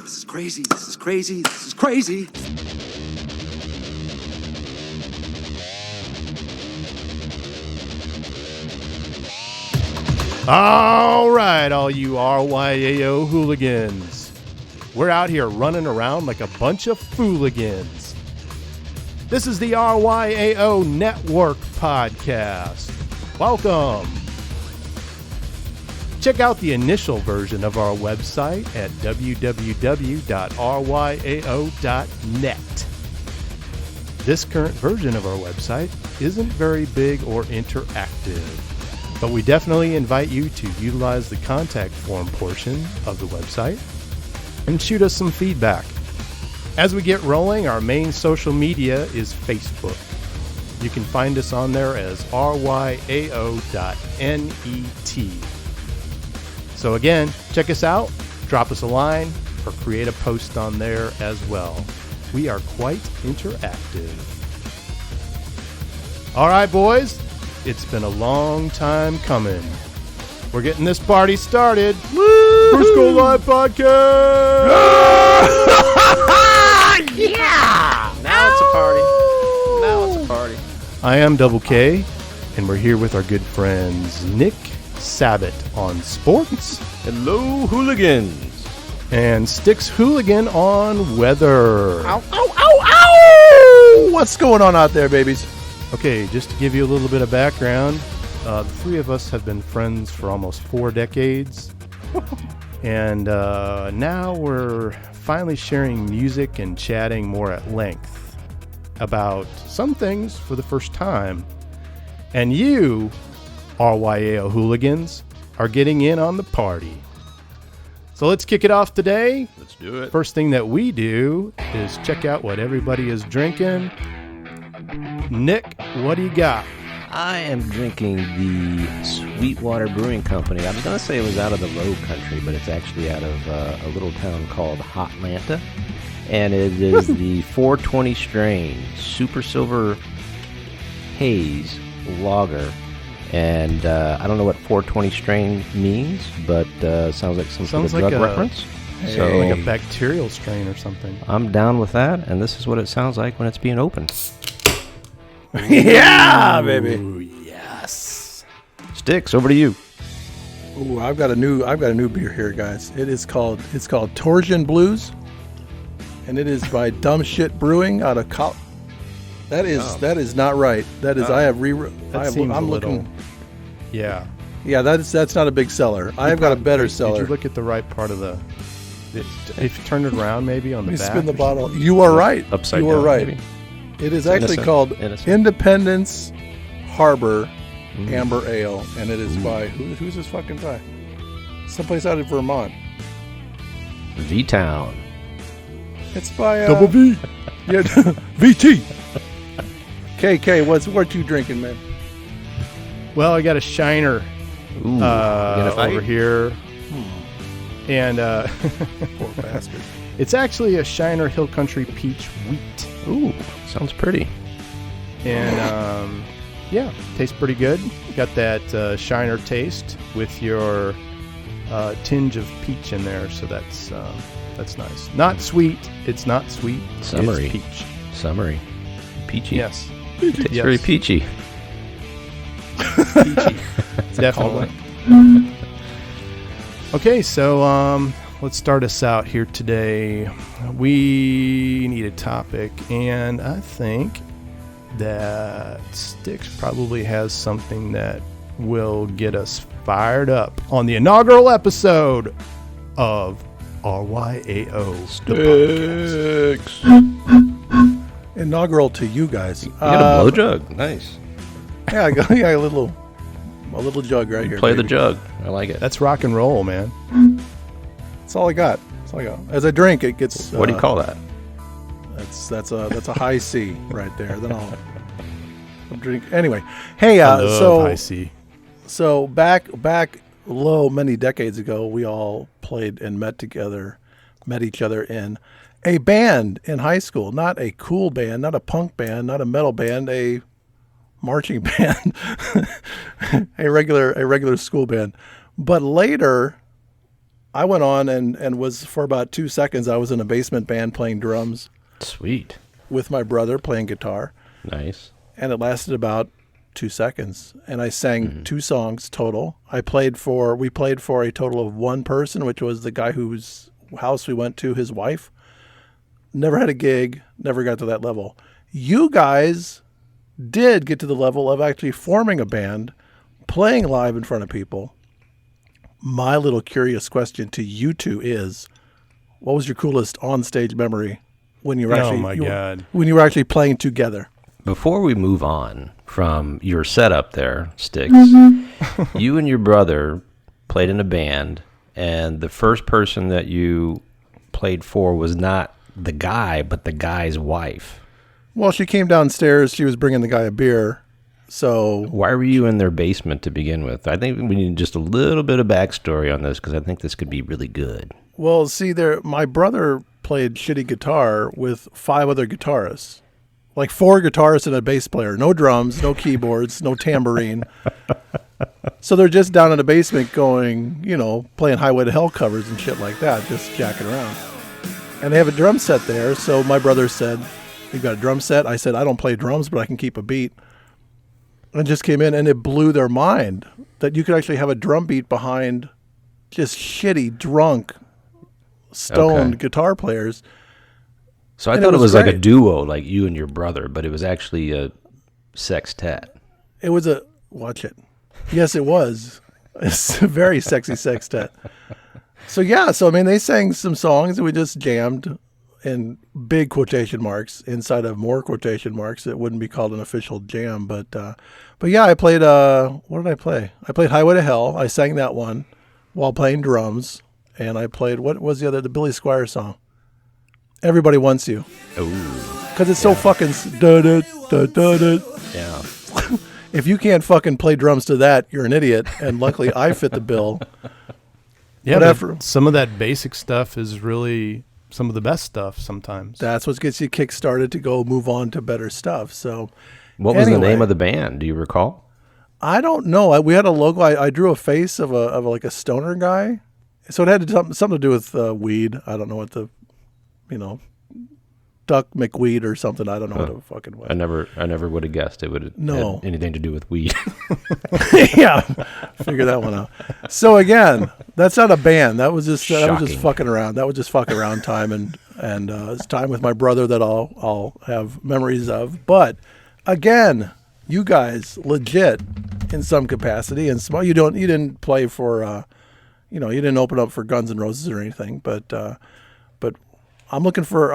This is crazy. This is crazy. This is crazy. All right, all you RYAO hooligans. We're out here running around like a bunch of fooligans. This is the RYAO Network Podcast. Welcome. Check out the initial version of our website at www.ryao.net. This current version of our website isn't very big or interactive, but we definitely invite you to utilize the contact form portion of the website and shoot us some feedback. As we get rolling, our main social media is Facebook. You can find us on there as ryao.net. So again, check us out, drop us a line, or create a post on there as well. We are quite interactive. All right, boys, it's been a long time coming. We're getting this party started. Woo! First Go Live Podcast! Yeah! Now it's a party. Now it's a party. I am Double K, and we're here with our good friends Nick Sabat on sports. Hello, hooligans. And Sticks Hooligan on weather. Ow, ow, ow, ow! What's going on out there, babies? Okay, just to give you a little bit of background, the three of us have been friends for almost 4 decades. And now we're finally sharing music and chatting more at length about some things for the first time. And you, RYAO hooligans, are getting in on the party. So let's kick it off today. Let's do it. First thing that we do is check out what everybody is drinking. Nick, what do you got? I am drinking the Sweetwater Brewing Company. I was going to say it was out of the Low Country, but it's actually out of a little town called Hotlanta. And it is the 420 strain Super Silver Haze Lager. And I don't know what 420 strain means, but sounds like some sort of drug reference. So like a bacterial strain or something. I'm down with that, and this is what it sounds like when it's being opened. Yeah, baby. Ooh, yes. Sticks, over to you. Ooh, I've got a new beer here, guys. It's called Torsion Blues, and it is by Dumb Shit Brewing out of That is not right. That is I'm looking. Yeah. Yeah, that's not a big seller. I've got a better seller. Did you look at the right part of the? If you turn it around, maybe on the Let me back. spin the bottle. You are right. Upside you down. are right. Maybe. It is It's actually innocent. called Innocent. Independence Harbor Amber Ale, and it is by who's this fucking guy? Someplace out of Vermont. V-Town. It's by Double V. Yeah, VT. KK, what you drinking, man? Well, I got a Shiner Ooh, gonna fight? over here, and Poor bastard. it's actually a Shiner Hill Country Peach Wheat. Ooh, sounds pretty. And yeah, tastes pretty good. Got that Shiner taste with your tinge of peach in there, so that's nice. Not sweet. It's not sweet. Summery. It's peach. Summery. Peachy. Yes. Tastes Yes. very peachy. Peachy. Definitely. Okay, so let's start us out here today. We need a topic, and I think that Sticks probably has something that will get us fired up on the inaugural episode of RYAO, the podcast. Inaugural to you guys. You got a blow jug. Nice. Yeah, I got a little jug right here. Play the baby. jug. I like it. That's rock and roll, man. That's all I got. As I drink, it gets. What do you call that? That's a high C right there. Then I'll drink anyway. Hey, I love High C. So back many decades ago, we all played and met each other in a band in high school. Not a cool band, not a punk band, not a metal band, a marching band, a regular school band. But later, I went on and was for about 2 seconds. I was in a basement band playing drums Sweet. with my brother playing guitar, Nice. and it lasted about 2 seconds. And I sang 2 songs total. We played for a total of 1 person, which was the guy whose house we went to, his wife. Never had a gig, never got to that level. You guys did get to the level of actually forming a band, playing live in front of people. My little curious question to you two is, what was your coolest on-stage memory when you were actually God. when you were actually playing together? Before we move on from your setup there, Sticks, you and your brother played in a band, and the first person that you played for was not the guy, but the guy's wife. Well, she came downstairs. She was bringing the guy a beer. So Why were you in their basement to begin with? I think we need just a little bit of backstory on this because I think this could be really good. Well, see, my brother played shitty guitar with 5 other guitarists. Like 4 guitarists and a bass player. No drums, no keyboards, no tambourine. So they're just down in the basement going, playing Highway to Hell covers and shit like that, just jacking around. And they have a drum set there. So my brother said, "You got a drum set?" I said, "I don't play drums, but I can keep a beat." And just came in, and it blew their mind that you could actually have a drum beat behind just shitty, drunk, stoned guitar players. So I And thought it was like a great. duo, like you and your brother, but it was actually a sextet. It was watch it. Yes, it was. It's a very sexy sextet. So they sang some songs and we just jammed in big quotation marks inside of more quotation marks. It wouldn't be called an official jam, but yeah, I played, what did I play? I played Highway to Hell. I sang that one while playing drums. And I played, what was the Billy Squier song? Everybody Wants You. Oh, Because it's so fucking da-da-da-da-da. yeah. If you can't fucking play drums to that, you're an idiot. And luckily, I fit the bill. Yeah, But but after- some of that basic stuff is really some of the best stuff sometimes. That's what gets you kick-started to go move on to better stuff. So, What was the anyway, name of the band? Do you recall? I don't know. We had a logo. I drew a face of like a stoner guy. So it had something to do with weed. I don't know what Duck McWeed or something. I don't know what it fucking was. I never would have guessed it would have No. had anything to do with weed. Yeah, figure that one out. So again, that's not a band. That was just Shocking. fucking around. That was just fucking around time, and it's time with my brother that I'll have memories of. But again, you guys legit in some capacity, and small. You didn't play for, you didn't open up for Guns N' Roses or anything, but I'm looking for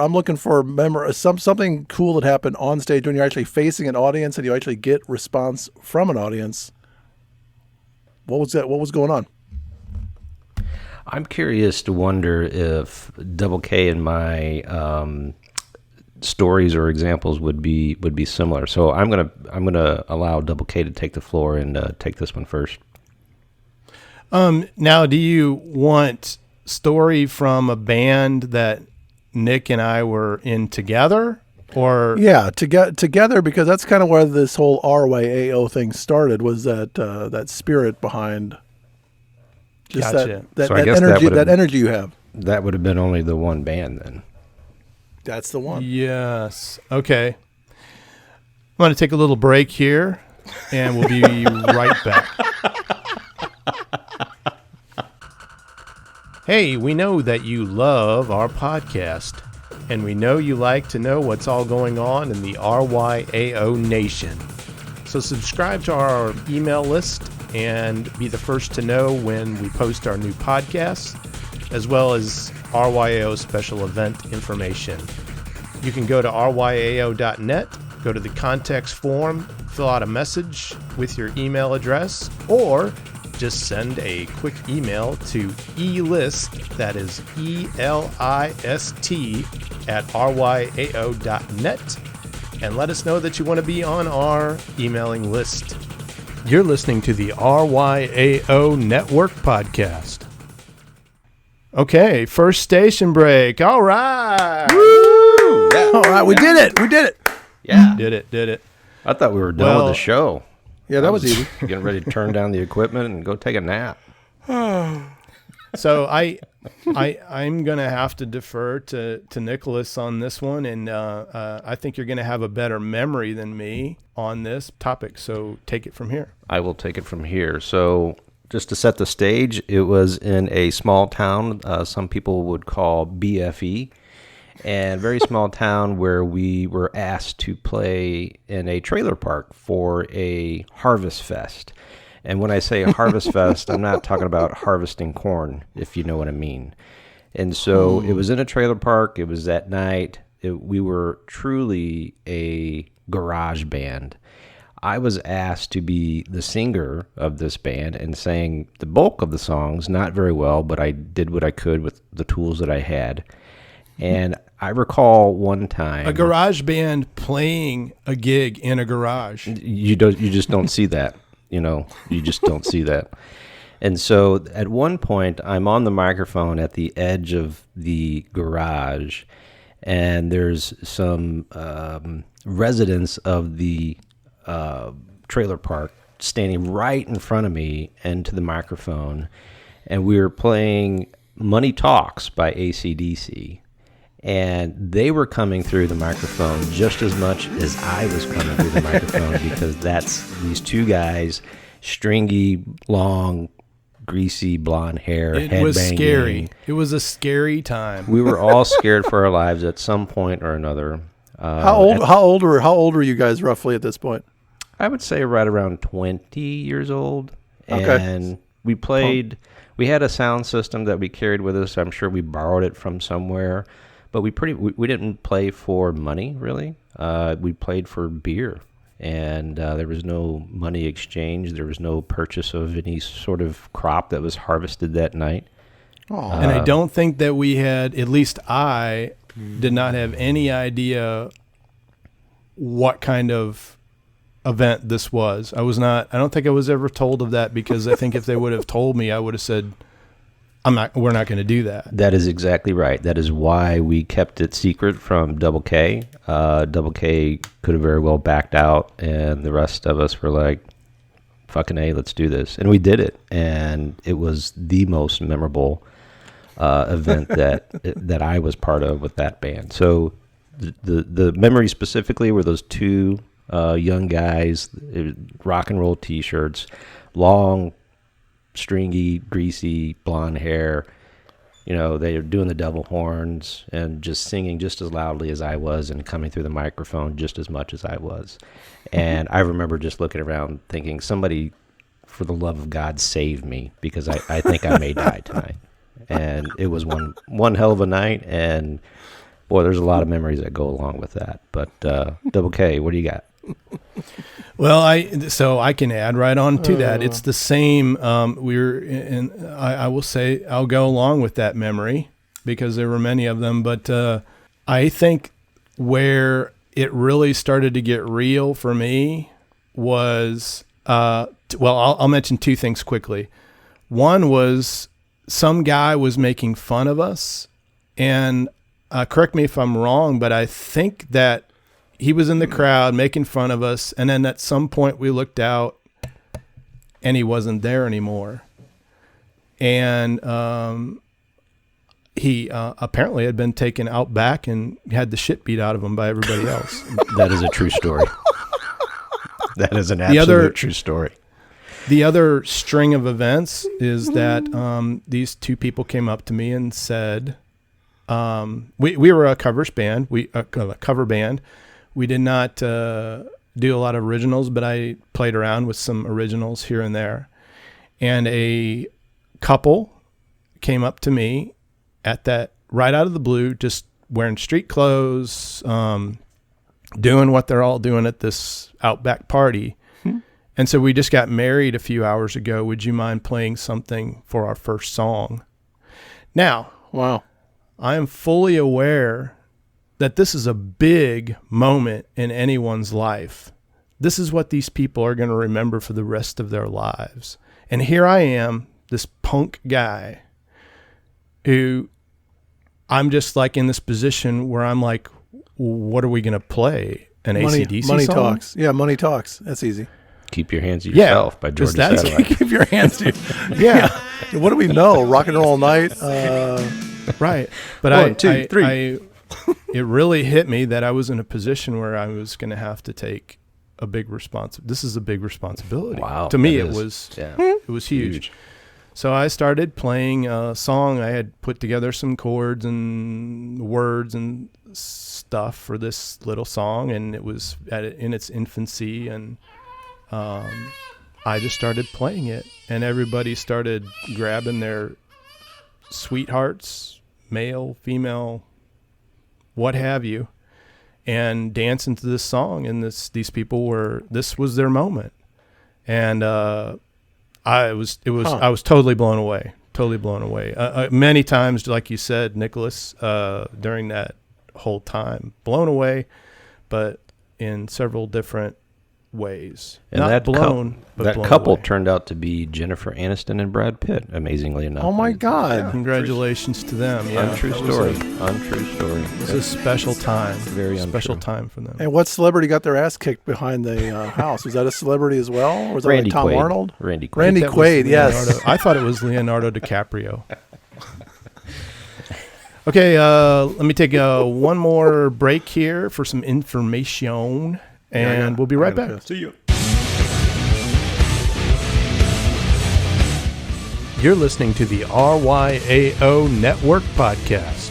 something cool that happened on stage when you're actually facing an audience and you actually get response from an audience. What was that? What was going on? I'm curious to wonder if Double K and my stories or examples would be similar. So I'm gonna allow Double K to take the floor and take this one first. Now, do you want story from a band that Nick and I were in together, or Yeah, together, because that's kind of where this whole RYAO thing started, was that spirit behind just Gotcha. that So I guess that energy, would've- that energy you have. That would have been only the one band then. That's the one. Yes. Okay. I'm going to take a little break here, and we'll be right back. Hey, we know that you love our podcast, and we know you like to know what's all going on in the RYAO Nation. So subscribe to our email list and be the first to know when we post our new podcasts, as well as RYAO special event information. You can go to ryao.net, go to the context form, fill out a message with your email address, or just send a quick email to elist, that is ELIST, at ryao.net, and let us know that you want to be on our emailing list. You're listening to the RYAO Network Podcast. Okay, first station break. All right. Woo! Yeah. All right, we did it. We did it. Yeah. Did it. I thought we were done Well- with the show. Yeah, that was easy. Getting ready to turn down the equipment and go take a nap. So I'm going to have to defer to Nicholas on this one, and I think you're going to have a better memory than me on this topic. So take it from here. I will take it from here. So just to set the stage, it was in a small town some people would call BFE, and very small town where we were asked to play in a trailer park for a harvest fest. And when I say harvest fest, I'm not talking about harvesting corn, if you know what I mean. And so it was in a trailer park. It was at night. We were truly a garage band. I was asked to be the singer of this band and sang the bulk of the songs, not very well, but I did what I could with the tools that I had. And I recall one time a garage band playing a gig in a garage. You just don't see that. You just don't see that. And so at one point, I'm on the microphone at the edge of the garage, and there's some residents of the trailer park standing right in front of me and to the microphone, and we were playing Money Talks by AC/DC. And they were coming through the microphone just as much as I was coming through the microphone, because that's these two guys, stringy, long, greasy, blonde hair, It was headbanging. scary. It was a scary time. We were all scared for our lives at some point or another. How old were you guys roughly at this point? I would say right around 20 years old. Okay. And we played. We had a sound system that we carried with us. I'm sure we borrowed it from somewhere. But we didn't play for money, really. We played for beer, and there was no money exchange. There was no purchase of any sort of crop that was harvested that night. And I don't think that we had, at least I did not have any idea what kind of event this was. I don't think I was ever told of that, because I think if they would have told me, I would have said, we're not going to do that. That is exactly right. That is why we kept it secret from Double K. Double K could have very well backed out, and the rest of us were like, fucking A, let's do this. And we did it. And it was the most memorable event that I was part of with that band. So the memories specifically were those two young guys, rock and roll T-shirts, long, stringy, greasy, blonde hair. They were doing the devil horns and just singing just as loudly as I was and coming through the microphone just as much as I was. And I remember just looking around thinking, somebody, for the love of God, save me, because I think I may die tonight. And it was one hell of a night, and boy, there's a lot of memories that go along with that. But Double K, what do you got? Well, I can add right on to that. It's the same. I will say I'll go along with that memory, because there were many of them. But I think where it really started to get real for me was, I'll mention two things quickly. One was some guy was making fun of us, and correct me if I'm wrong, but I think that he was in the crowd making fun of us, and then at some point we looked out and he wasn't there anymore. And he apparently had been taken out back and had the shit beat out of him by everybody else. That is a true story. That is an absolute true story. The other string of events is that these two people came up to me and said, we were a cover band. We did not do a lot of originals, but I played around with some originals here and there. And a couple came up to me at that, right out of the blue, just wearing street clothes, doing what they're all doing at this Outback party. And so we just got married a few hours ago. Would you mind playing something for our first song? Now, wow, I am fully aware that this is a big moment in anyone's life. This is what these people are going to remember for the rest of their lives. And here I am, this punk guy who I'm just like in this position where I'm like, what are we going to play? An AC/DC Money song? Talks. Yeah, Money Talks. That's easy. Keep Your Hands to Yourself by Georgia Satellite. Keep your hands to Yeah. What do we know? Rock and roll all night. Right. But One, two, three. It really hit me that I was in a position where I was going to have to take a big This is a big responsibility. Wow. To me, that it is- was huge. So I started playing a song. I had put together some chords and words and stuff for this little song, and it was in its infancy, and I just started playing it, and everybody started grabbing their sweethearts, male, female, what have you, and dancing to this song. And these people this was their moment, and I was totally blown away. Many times, like you said, Nicholas, during that whole time, blown away, but in several different ways. And Not that blown, but that blown couple away. turned out to be Jennifer Aniston and Brad Pitt, amazingly enough. Oh my God! Congratulations to them. Yeah, Untrue that was story. a- Untrue story. It was a special time. Very special untrue. time for them. And what celebrity got their ass kicked behind the house? Was that a celebrity as well, or was that Randy like Tom Quaid. Arnold? Randy Quaid. Randy That was Quaid, yes. Leonardo. I thought it was Leonardo DiCaprio. Okay, let me take one more break here for some information, and we'll be right back. See you. You're listening to the RYAO Network Podcast.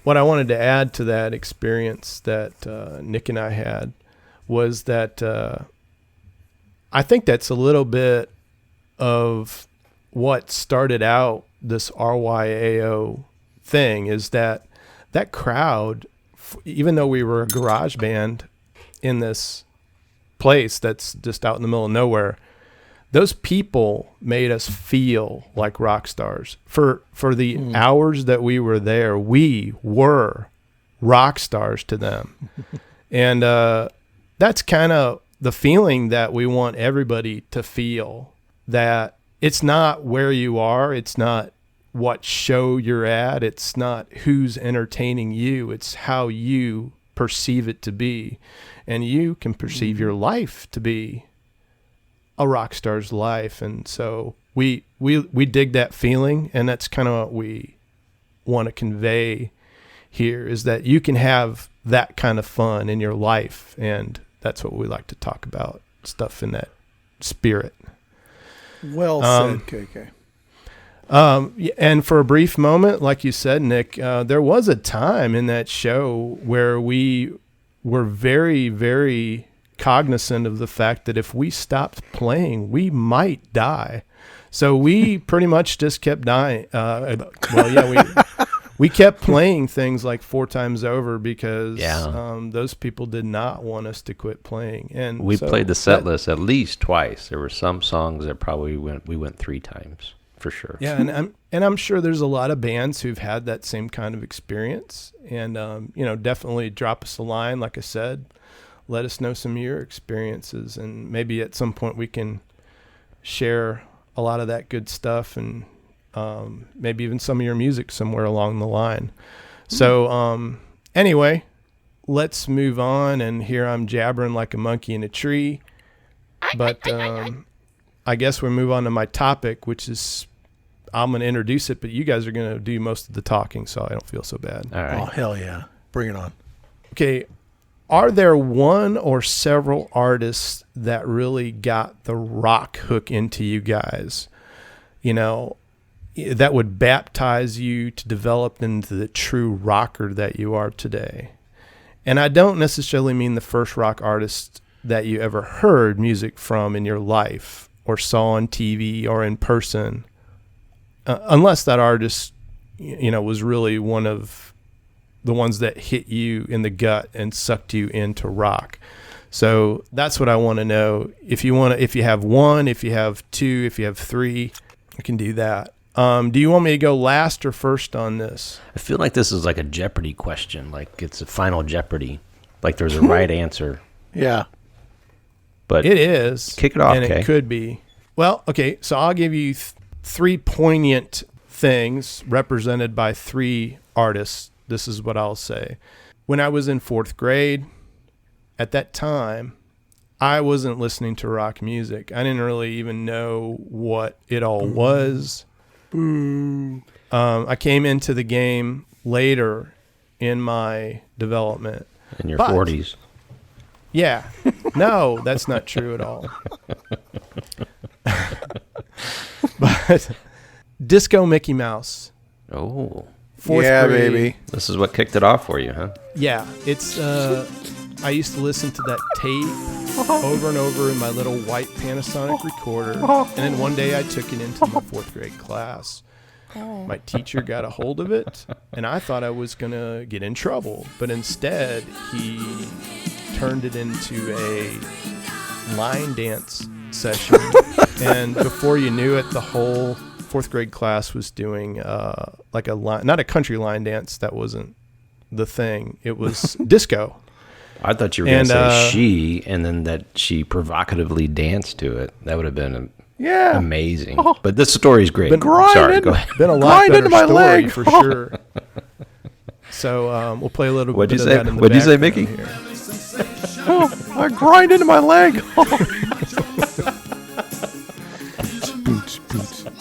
What I wanted to add to that experience that Nick and I had was that I think that's a little bit of what started out this RYAO thing, is that crowd, even though we were a garage band in this place that's just out in the middle of nowhere, those people made us feel like rock stars. For the hours that we were there, we were rock stars to them. And that's kind of the feeling that we want everybody to feel, that it's not where you are, it's not what show you're at, it's not who's entertaining you, it's how you perceive it to be. And you can perceive your life to be a rock star's life. And so we dig that feeling, and that's kind of what we want to convey here, is that you can have that kind of fun in your life. And that's what we like to talk about, stuff in that spirit. Well said, KK. And for a brief moment, like you said, Nick, there was a time in that show where we were very, very cognizant of the fact that if we stopped playing, we might die. So we pretty much just kept dying. We kept playing things like 4 times over because those people did not want us to quit playing. And We so played the set list at least twice. There were some songs that probably we went 3 times for sure. Yeah, and I'm sure there's a lot of bands who've had that same kind of experience. And definitely drop us a line, like I said. Let us know some of your experiences, and maybe at some point we can share a lot of that good stuff, and maybe even some of your music somewhere along the line. So anyway, let's move on. And here I'm jabbering like a monkey in a tree. But I guess we'll move on to my topic, which is, I'm going to introduce it, but you guys are going to do most of the talking, so I don't feel so bad. All right. Oh, hell yeah. Bring it on. Okay. Are there one or several artists that really got the rock hook into you guys, that would baptize you to develop into the true rocker that you are today? And I don't necessarily mean the first rock artist that you ever heard music from in your life or saw on TV or in person, unless that artist, was really one of the ones that hit you in the gut and sucked you into rock. So that's what I want to know. If you have one, if you have 2, if you have 3, you can do that. Do you want me to go last or first on this? I feel like this is like a Jeopardy question, like it's a final Jeopardy, like there's a right answer. Yeah. But It is. Kick it off, and Kay. it could be. Well, okay, so I'll give you 3 poignant things represented by 3 artists. This is what I'll say. When I was in 4th grade, at that time, I wasn't listening to rock music. I didn't really even know what it all was. I came into the game later in my development. In your 40s. Yeah. No, that's not true at all. But Disco Mickey Mouse. Oh. Fourth yeah, grade. baby. This is what kicked it off for you, huh? Yeah. It's I used to listen to that tape over and over in my little white Panasonic recorder. And then one day I took it into my 4th grade class. My teacher got a hold of it, and I thought I was going to get in trouble. But instead, he turned it into a line dance session. And before you knew it, the whole 4th grade class was doing like a line, not a country line dance. That wasn't the thing. It was disco. I thought you were going to say she, and then that she provocatively danced to it. That would have been amazing. But this story is great. Sorry, go ahead. Been a lot better my story leg. for sure. So we'll play a little What'd bit you of say? that in the What'd you say, background Mickey? here. I grind into my leg.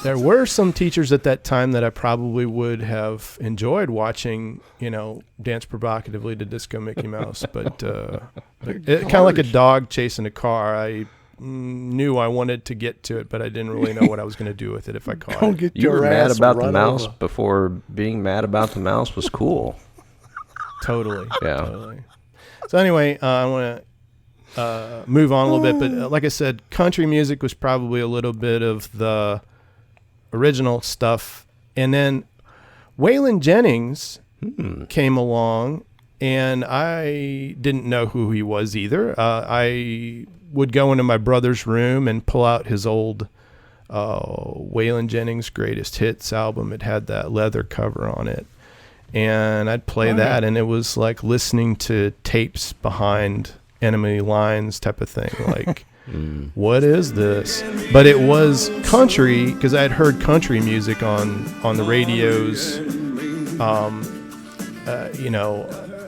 There were some teachers at that time that I probably would have enjoyed watching, dance provocatively to Disco Mickey Mouse. But kind of like a dog chasing a car. I knew I wanted to get to it, but I didn't really know what I was going to do with it if I caught Don't it. get You your were mad ass about the run mouse over. before being mad about the mouse was cool. Totally. Yeah. Totally. So anyway, I want to move on a little bit. But like I said, country music was probably a little bit of the original stuff. And then Waylon Jennings came along, and I didn't know who he was either. I would go into my brother's room and pull out his old Waylon Jennings Greatest Hits album. It had that leather cover on it. And I'd play that, and it was like listening to tapes behind enemy lines type of thing. Like, what is this? But it was country, because I had heard country music on the radios,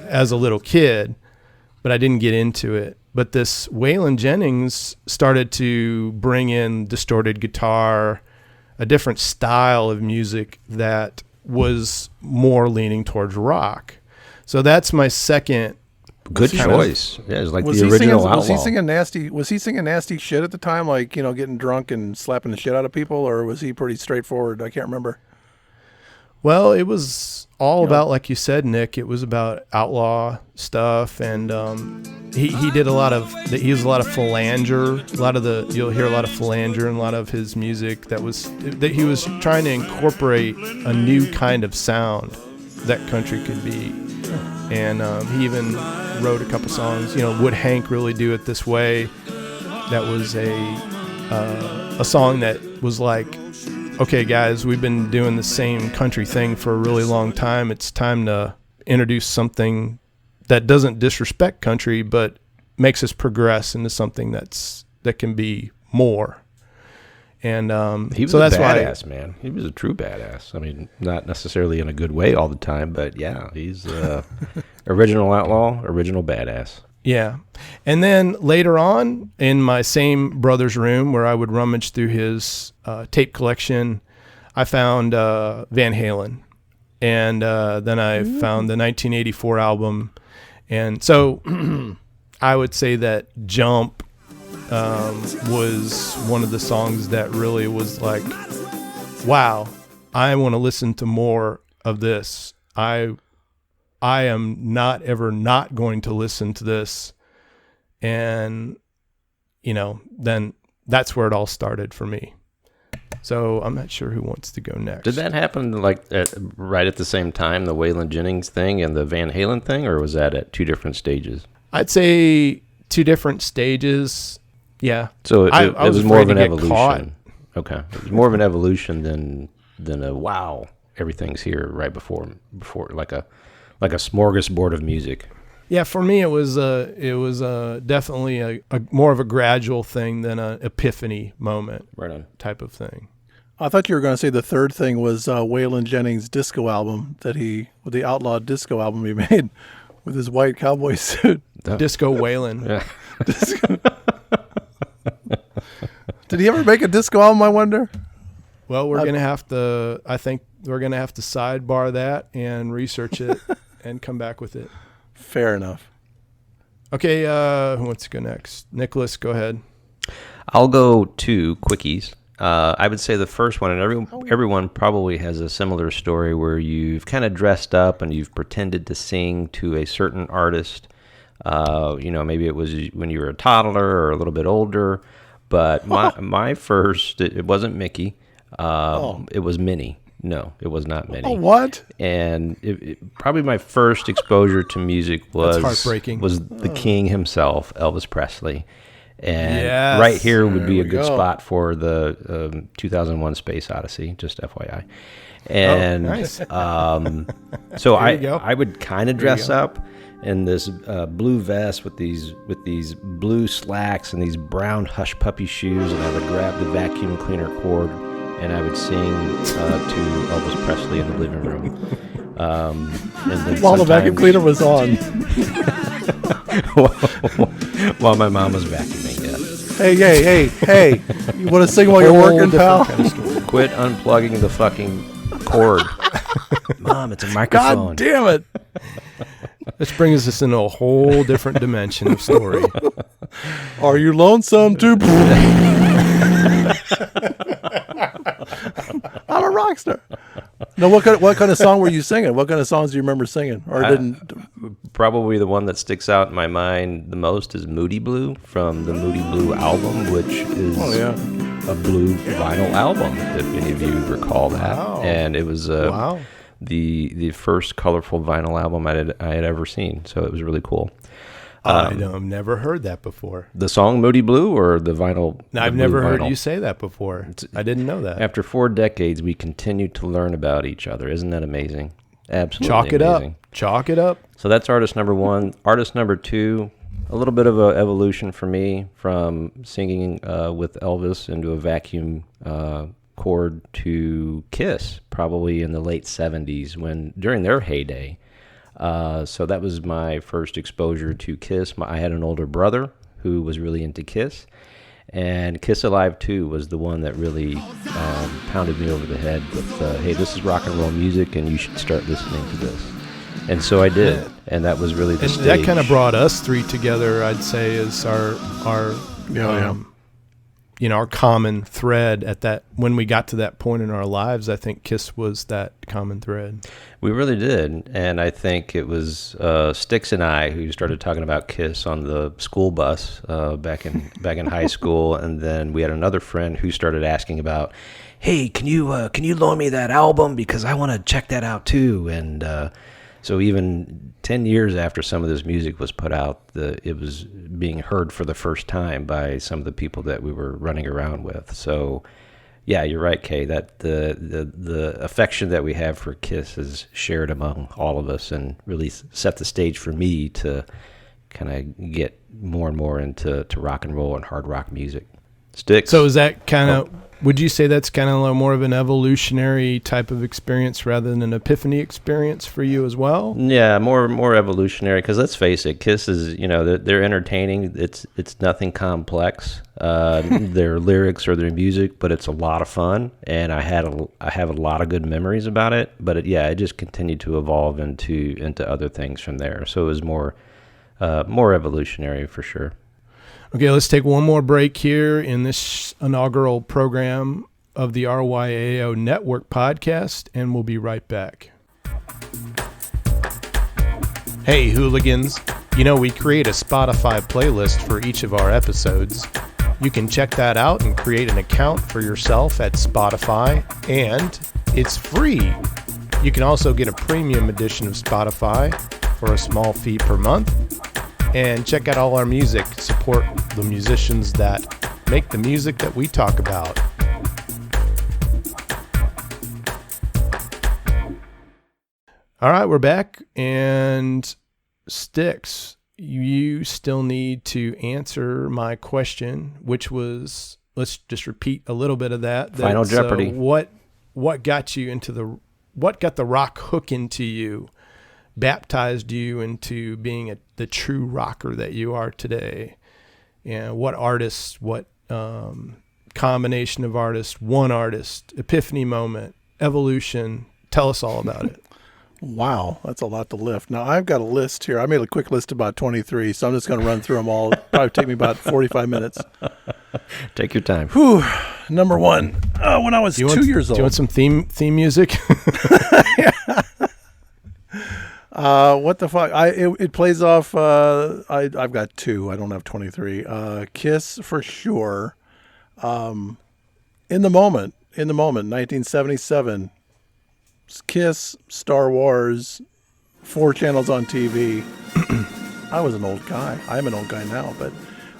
as a little kid, but I didn't get into it. But this Waylon Jennings started to bring in distorted guitar, a different style of music that was more leaning towards rock. So that's my second. Good choice. Yeah, it's like Was the he original singing? Was he Outlaw. singing nasty? Was he singing nasty shit at the time, like getting drunk and slapping the shit out of people, or was he pretty straightforward? I can't remember. Well, it was all about, like you said, Nick. It was about outlaw stuff, and he did a lot of. He was a lot of phalange. You'll hear a lot of phalange in a lot of his music. That he was trying to incorporate a new kind of sound that country could be. And he even wrote a couple songs. Would Hank Really Do It This Way? That was a song that was like, okay, guys, we've been doing the same country thing for a really long time. It's time to introduce something that doesn't disrespect country, but makes us progress into something that can be more. And he was so a that's badass, man. He was a true badass. I mean, not necessarily in a good way all the time, but yeah, he's original outlaw, original badass. Yeah. And then later on, in my same brother's room where I would rummage through his tape collection, I found Van Halen. And then I found the 1984 album. And so I would say that Jump was one of the songs that really was like, wow, I want to listen to more of this. I am not ever not going to listen to this. And, then that's where it all started for me. So I'm not sure who wants to go next. Did that happen right at the same time, the Waylon Jennings thing and the Van Halen thing, or was that at two different stages? I'd say two different stages. Yeah. So it was more of an evolution. Caught. Okay. It was more of an evolution than a wow, everything's here right before like a smorgasbord of music. Yeah, for me it was definitely a more of a gradual thing than an epiphany moment. Right on. Type of thing. I thought you were going to say the third thing was Waylon Jennings' disco album the outlaw disco album he made with his white cowboy suit. Disco Waylon. Yeah. Did he ever make a disco album, I wonder? Well, we're gonna have to. I think we're gonna have to sidebar that and research it and come back with it. Fair enough. Okay, who wants to go next? Nicholas, go ahead. I'll go 2 quickies. I would say the first one, and everyone probably has a similar story where you've kind of dressed up and you've pretended to sing to a certain artist. Maybe it was when you were a toddler or a little bit older. But my first, it wasn't Mickey. It was Minnie. No, it was not Minnie. Oh, what? And probably my first exposure to music was That's heartbreaking. Was the king himself, Elvis Presley. And Yes. right here would be a we good go. spot for the 2001 Space Odyssey, just FYI. And nice. so There you go. I would kind of dress up in this blue vest with these blue slacks and these brown hush puppy shoes, and I would grab the vacuum cleaner cord and I would sing to Elvis Presley in the living room. And then While the vacuum sometimes- cleaner was on. while my mom was vacuuming, yes. Hey. You want to sing while you're working, pal? Quit unplugging the fucking cord. Mom, it's a microphone. God damn it. This brings us into a whole different dimension of story. Are you lonesome too? I'm a rock star. No, what kind of song were you singing? What kind of songs do you remember singing? Or didn't? Probably the one that sticks out in my mind the most is Moody Blue from the Moody Blue album, which is a blue vinyl album, if any of you recall that. Wow. And it was Wow. the first colorful vinyl album I had ever seen, so it was really cool. I've never heard that before. The song Moody Blue or the vinyl? I've the never blue heard vinyl? you say that before. I didn't know that. After 4 decades, we continue to learn about each other. Isn't that amazing? Absolutely Chalk it amazing. up. Chalk it up. So that's artist number 1. Artist number 2, a little bit of an evolution for me from singing with Elvis into a vacuum cord to Kiss, probably in the late 70s during their heyday. So that was my first exposure to Kiss. I had an older brother who was really into Kiss, and Kiss Alive 2 was the one that really pounded me over the head with, hey, this is rock and roll music, and you should start listening to this. And so I did, and that was really the And stage. that kind of brought us 3 together, I'd say, is our our common thread at that. When we got to that point in our lives, I think Kiss was that common thread. We really did, and I think it was Styx and I who started talking about Kiss on the school bus back in high school, and then we had another friend who started asking about, hey, can you loan me that album because I want to check that out too, and so even 10 years after some of this music was put out, it was being heard for the first time by some of the people that we were running around with. So, yeah, you're right, Kay. That the affection that we have for Kiss is shared among all of us, and really set the stage for me to kind of get more and more into rock and roll and hard rock music. Styx. So is that kind of? Would you say that's kind of more of an evolutionary type of experience rather than an epiphany experience for you as well? Yeah, more evolutionary, because let's face it, Kiss is, they're entertaining. It's nothing complex. Their lyrics or their music, but it's a lot of fun, and I have a lot of good memories about it. But it just continued to evolve into other things from there. So it was more evolutionary for sure. Okay, let's take one more break here in this inaugural program of the RYAO Network podcast, and we'll be right back. Hey, hooligans. We create a Spotify playlist for each of our episodes. You can check that out and create an account for yourself at Spotify, and it's free. You can also get a premium edition of Spotify for a small fee per month. And check out all our music. Support the musicians that make the music that we talk about. All right, we're back. And Styx, you still need to answer my question, which was, let's just repeat a little bit of that. Final Jeopardy. What got you what got the rock hook into you? Baptized you into being the true rocker that you are today, and what artists, what combination of artists, one artist, epiphany moment, evolution. Tell us all about it. Wow, that's a lot to lift. Now, I've got a list here. I made a quick list of about 23, so I'm just going to run through them all. It'll probably take me about 45 minutes. Take your time. Whew. Number one, when I was 2 years old. Do you want some theme music? What the fuck? It plays off. I've got two. I don't have 23. Kiss for sure. In the moment, 1977. Kiss, Star Wars, 4 channels on TV. I was an old guy. I'm an old guy now, but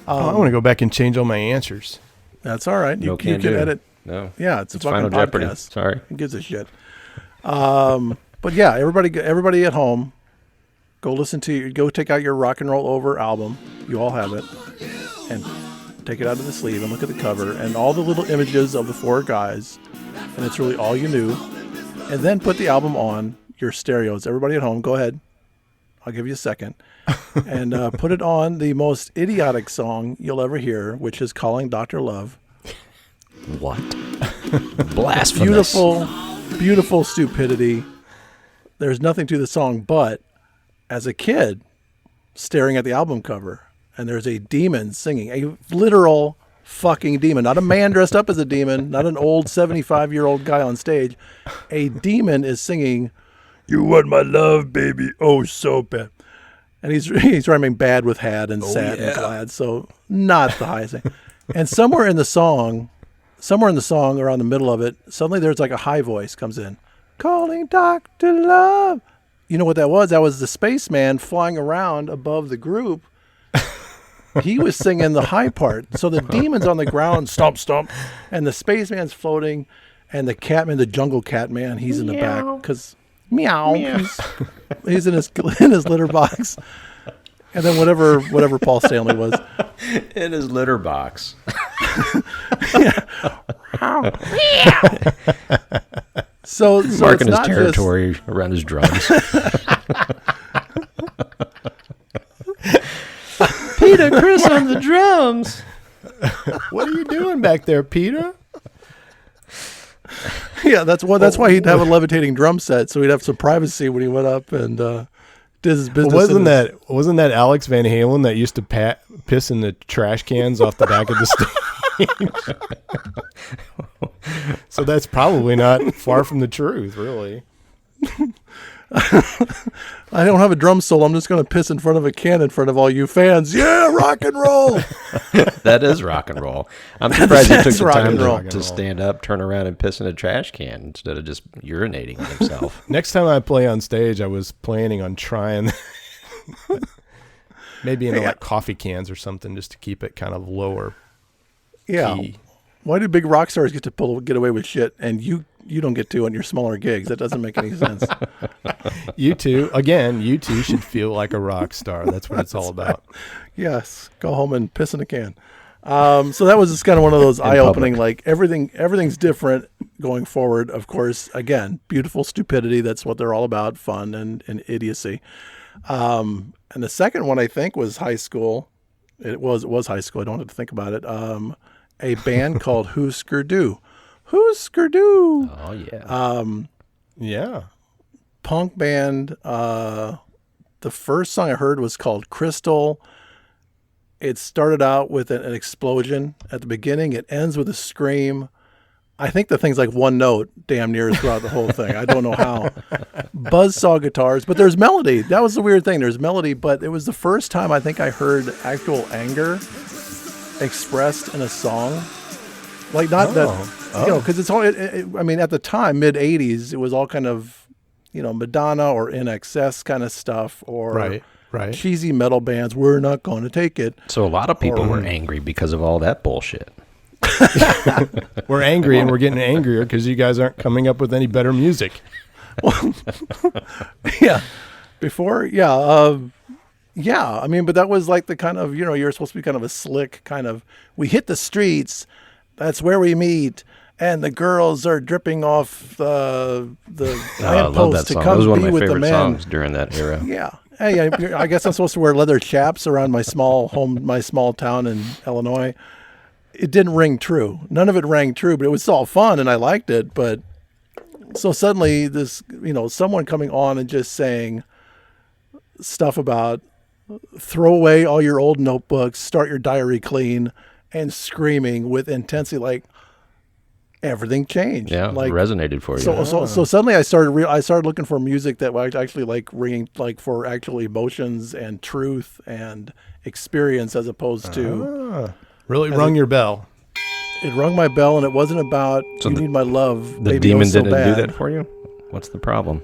I want to go back and change all my answers. that's all right. You can edit. No. Yeah, it's a fucking Final podcast. Jeopardy. Sorry. Who gives a shit? But yeah, everybody at home, go take out your Rock and Roll Over album. You all have it, and take it out of the sleeve and look at the cover and all the little images of the 4 guys, and it's really all you knew. And then put the album on your stereos. Everybody at home, go ahead. I'll give you a second. And put it on the most idiotic song you'll ever hear, which is Calling Dr. Love. What? Blasphemous. Beautiful stupidity. There's nothing to the song, but as a kid, staring at the album cover, and there's a demon singing, a literal fucking demon, not a man dressed up as a demon, not an old 75-year-old guy on stage. A demon is singing, "You want my love, baby, oh so bad," and he's rhyming bad with had and sad and glad, so not the highest thing. And somewhere in the song, around the middle of it, suddenly there's like a high voice comes in, "Calling Dr. Love." You know what that was? That was the spaceman flying around above the group. He was singing the high part. So the demon's on the ground, stomp, stomp, and the spaceman's floating, and the catman, the jungle cat man, he's in the back because meow. He's in his litter box, and then whatever Paul Stanley was In his litter box. So Marking it's his not territory around his drums. Peter Chris on the drums. What are you doing back there, Peter? Yeah, that's why he'd have a levitating drum set, so he'd have some privacy when he went up and did his business. Wasn't that Alex Van Halen that used to piss in the trash cans off the back of the stage? So that's probably not far from the truth, really. I don't have a drum solo. I'm just going to piss in front of a can in front of all you fans. Yeah, rock and roll. That is rock and roll. I'm surprised he took the rock time and roll. to stand up, turn around, and piss in a trash can instead of just urinating on himself. Next time I play on stage, I was planning on trying maybe in like coffee cans or something just to keep it kind of lower. Yeah. Key. Why do big rock stars get get away with shit and you don't get to on your smaller gigs? That doesn't make any sense. You two should feel like a rock star. That's what it's all about. Yes. Go home and piss in a can. So that was just kind of one of those eye-opening, like everything's different going forward. Of course, again, beautiful stupidity. That's what they're all about, fun and idiocy. And the second one I think was high school. It was high school. I don't have to think about it. A band called Husker Du. Husker Du. Oh, yeah. Yeah. Punk band. The first song I heard was called Crystal. It started out with an explosion at the beginning. It ends with a scream. I think the thing's like one note damn near throughout the whole thing. I don't know how. Buzzsaw guitars, but there's melody. That was the weird thing. There's melody, but it was the first time I think I heard actual anger expressed in a song. Like not because it's all. I mean, at the time, mid '80s, it was all kind of, Madonna or NXS kind of stuff, or Right. cheesy metal bands. We're not going to take it. So a lot of people were angry because of all that bullshit. We're angry, and we're getting angrier because you guys aren't coming up with any better music. Yeah. Before, yeah. I mean, but that was like the kind of, you're supposed to be kind of a slick kind of, we hit the streets, that's where we meet, and the girls are dripping off the I love that lamppost to song. That come was one be of my with the favorite men. songs during that era. Yeah. Hey, I guess I'm supposed to wear leather chaps around my small town in Illinois. it didn't ring true. None of it rang true, but it was all fun and I liked it. But so suddenly this, someone coming on and just saying stuff about throw away all your old notebooks, start your diary clean, and screaming with intensity, like everything changed. Yeah, like resonated for you. So suddenly I started looking for music that was actually like ringing, like for actual emotions and truth and experience, as opposed to really rung your bell. it rung my bell, and it wasn't about you need my love. The baby, demon oh so didn't bad. do that for you? What's the problem?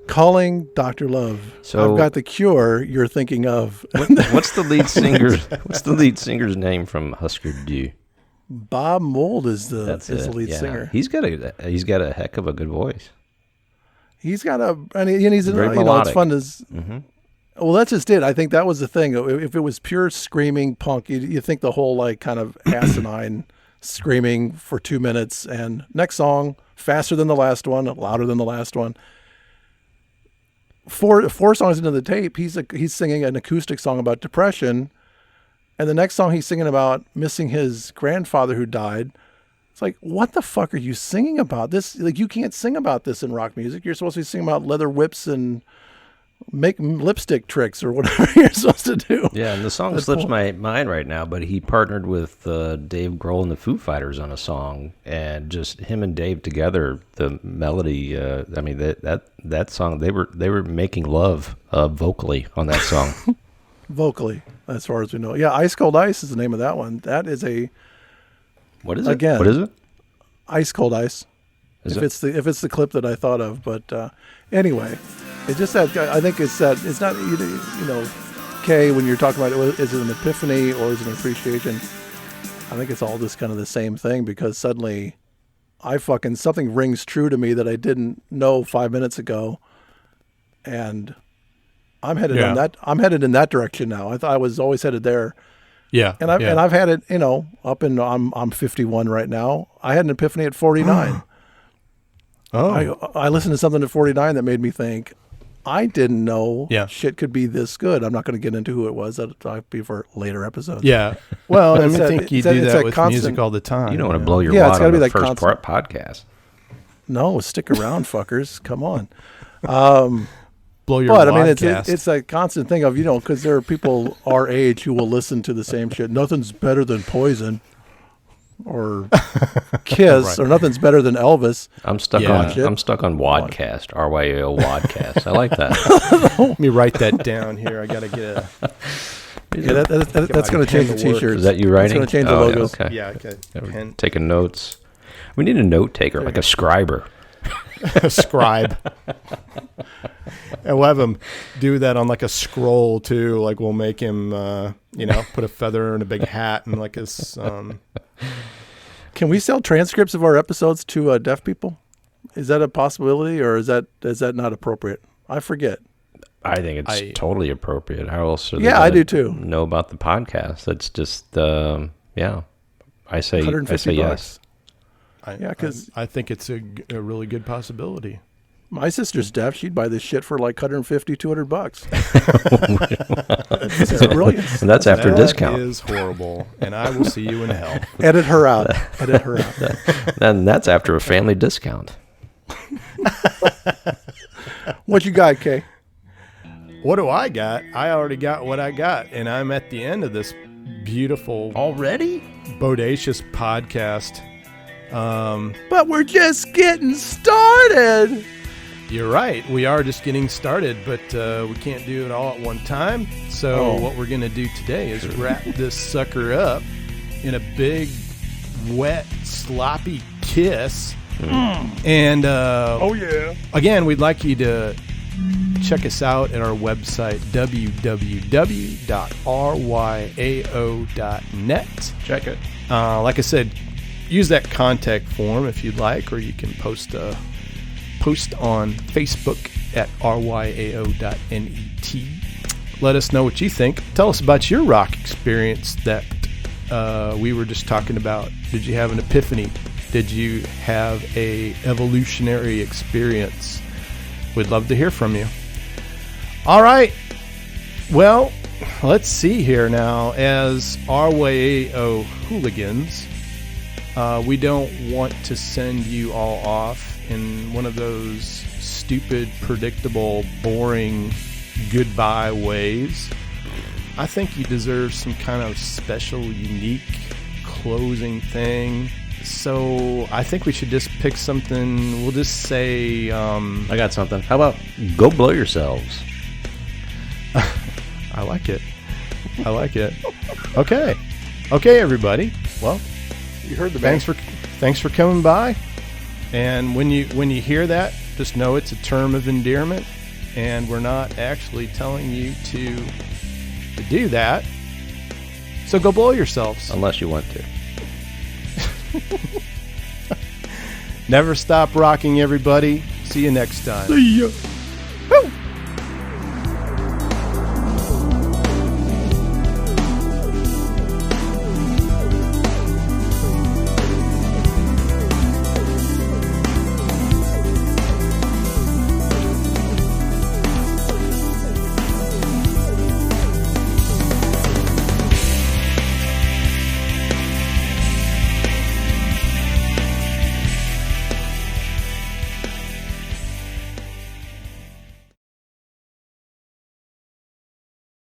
Calling Dr. Love. So- I've got the cure you're thinking of. What's the lead singer? What's the lead singer's name from Husker Du? Bob Mould is the it. lead Yeah. singer. He's got a heck of a good voice. He's got he's Very it's melodic. fun to. Well, that's just it. I think that was the thing. If it was pure screaming punk, you think the whole like kind of asinine screaming for 2 minutes, and next song faster than the last one, louder than the last one. Four songs into the tape, he's singing an acoustic song about depression, and the next song he's singing about missing his grandfather who died. It's like, what the fuck are you singing about? This, like, you can't sing about this in rock music. You're supposed to be singing about leather whips and make lipstick tricks or whatever you're supposed to do. Yeah, and the song slips my mind right now, but he partnered with Dave Grohl and the Foo Fighters on a song, and just him and Dave together, the melody. I mean, that song, they were making love vocally on that song. Vocally, as far as we know. Yeah, Ice Cold Ice is the name of that one. That is a What is it? Again. What is it? Ice Cold Ice. Is if it? it's the clip that I thought of, but anyway, it's just that I think it's it's not Kay, when you're talking about it, is it an epiphany or is it an appreciation? I think it's all just kind of the same thing, because suddenly something rings true to me that I didn't know 5 minutes ago, and I'm headed on that. I'm headed in that direction now. I thought I was always headed there. Yeah. And I've had it, up in I'm 51 right now. I had an epiphany at 49. I listened to something at 49 that made me think, I didn't know shit could be this good. I'm not going to get into who it was. That'll be for later episodes. Yeah. Well, I think you do that with constant music all the time. You don't want to blow your Yeah, it's wad gotta on be the that first constant. part podcast. No, stick around, fuckers. Come on. blow your But I mean, wadcast. it's a constant thing of, because there are people our age who will listen to the same shit. Nothing's better than Poison or Kiss, or nothing's better than Elvis. I'm stuck Yeah. on Wadcast, RYAO Wadcast. I like that. Let me write that down here. I got to get a... Yeah, that's going to change the pen to work. T-shirts. Is that you writing? It's going to change the Oh, yeah, logos. okay. Yeah, okay. Pen. Taking notes. We need a note taker, like a scriber. Scribe. And we'll have him do that on like a scroll too. Like we'll make him, put a feather in a big hat and like his. Can we sell transcripts of our episodes to deaf people? Is that a possibility, or is that not appropriate? I forget. I think it's totally appropriate. How else are they Yeah, I gonna do too. know about the podcast? It's just, I say $150. yes. Because I think it's a really good possibility. my sister's deaf. She'd buy this shit for like $150, $200. It's brilliant. And that's after discount. That is horrible, and I will see you in hell. Edit her out. Edit her out. And that's after a family discount. What you got, Kay? What do I got? I already got what I got, and I'm at the end of this beautiful, Already? bodacious podcast. But we're just getting started. You're right. We are just getting started, but we can't do it all at one time. So what we're going to do today is wrap this sucker up in a big, wet, sloppy kiss. And again, we'd like you to check us out at our website, www.ryao.net. Check it. Like I said, use that contact form if you'd like, or you can post on Facebook at ryao.net. Let us know what you think. Tell us about your rock experience that we were just talking about. Did you have an epiphany? Did you have a evolutionary experience? We'd love to hear from you. All right. Well, let's see here now. As RYAO hooligans, we don't want to send you all off in one of those stupid, predictable, boring goodbye ways. I think you deserve some kind of special, unique closing thing. So I think we should just pick something. We'll just say... I got something. How about go blow yourselves? I like it. I like it. Okay. Okay, everybody. Well, You heard the thanks for coming by. And when you hear that, just know it's a term of endearment, and we're not actually telling you to do that. So go blow yourselves. Unless you want to. Never stop rocking, everybody. See you next time. See ya.